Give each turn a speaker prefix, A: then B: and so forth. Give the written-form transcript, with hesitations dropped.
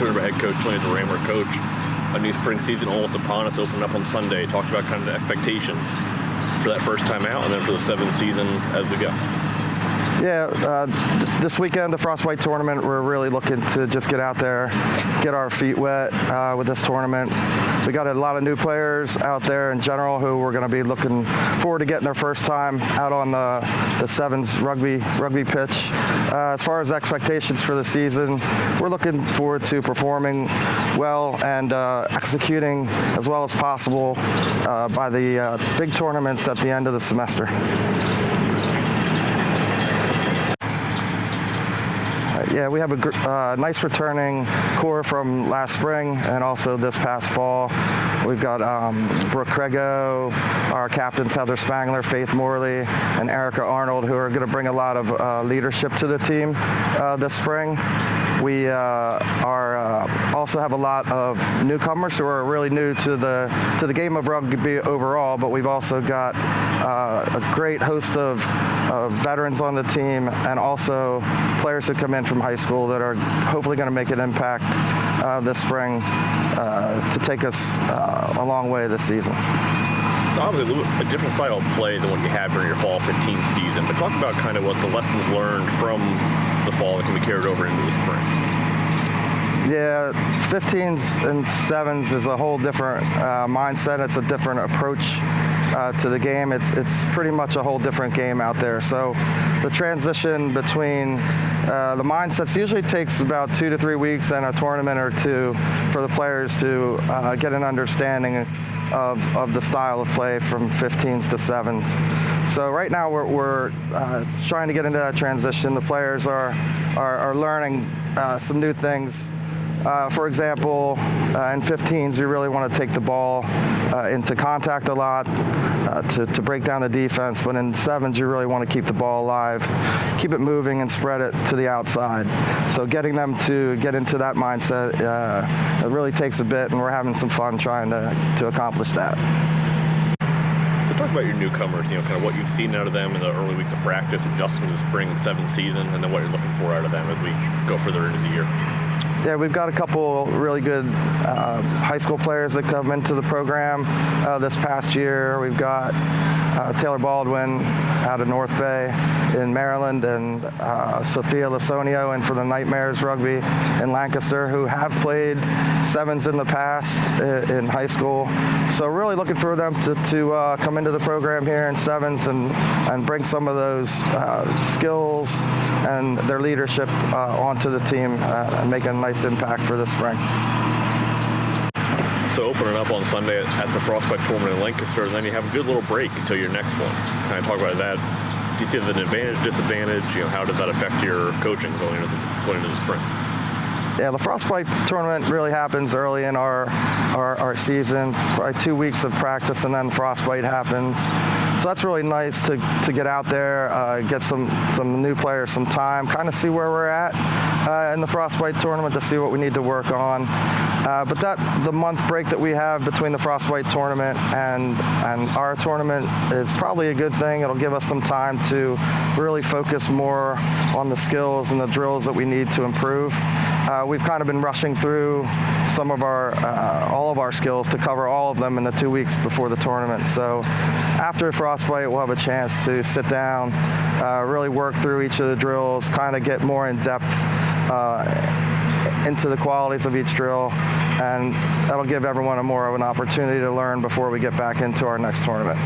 A: joined by head coach Tony DeRemer. Coach, a new spring season almost upon us, opening up on Sunday. Talk about kind of the expectations for that first time out and then for the 7th season as we go.
B: Yeah, this weekend, the Frostbite tournament, we're really looking to just get out there, get our feet wet with this tournament. We got a lot of new players out there in general who we're going to be looking forward to getting their first time out on the 7's rugby pitch. As far as expectations for the season, we're looking forward to performing well and executing as well as possible by the big tournaments at the end of the semester. Yeah, we have a nice returning core from last spring and also this past fall. We've got Brooke Crego, our captains Heather Spangler, Faith Morley, and Erica Arnold, who are going to bring a lot of leadership to the team this spring. We also have a lot of newcomers who are really new to the game of rugby overall, but we've also got a great host of veterans on the team and also players who come in from high school that are hopefully going to make an impact this spring to take us a long way this season.
A: It's obviously a different style of play than what you had during your fall 15 season, but talk about kind of what the lessons learned from the fall that can be carried over into the spring.
B: Yeah, 15s and 7s is a whole different mindset. It's a different approach to the game. It's pretty much a whole different game out there. So the transition between the mindsets usually takes about 2 to 3 weeks and a tournament or two for the players to get an understanding of the style of play from 15s to 7s. So right now we're trying to get into that transition. The players are learning some new things. For example, in 15s, you really want to take the ball into contact a lot to break down the defense, but in 7s, you really want to keep the ball alive, keep it moving, and spread it to the outside. So getting them to get into that mindset, it really takes a bit, and we're having some fun trying to accomplish that.
A: So talk about your newcomers, kind of what you've seen out of them in the early weeks of practice, adjusting to the spring 7th season, and then what you're looking for out of them as we go further into the year.
B: Yeah, we've got a couple really good high school players that come into the program this past year. We've got Taylor Baldwin out of North Bay in Maryland and Sophia Lasonio and for the Nightmares Rugby in Lancaster, who have played 7s in the past in high school. So really looking for them to come into the program here in 7s and bring some of those skills and their leadership onto the team and make a nice impact for this spring.
A: So opening up on Sunday at the Frostbite tournament in Lancaster, and then you have a good little break until your next one. Kind of talk about that. Do you see it as an advantage, disadvantage? How does that affect your coaching going into the spring?
B: Yeah, the Frostbite tournament really happens early in our season, probably 2 weeks of practice, and then Frostbite happens. So that's really nice to get out there, get some new players some time, kind of see where we're at in the Frostbite tournament to see what we need to work on. But the month break that we have between the Frostbite tournament and our tournament is probably a good thing. It'll give us some time to really focus more on the skills and the drills that we need to improve. We've kind of been rushing through some of all of our skills to cover all of them in the 2 weeks before the tournament. So after Frostbite, we'll have a chance to sit down, really work through each of the drills, kind of get more in depth into the qualities of each drill, and that'll give everyone more of an opportunity to learn before we get back into our next tournament.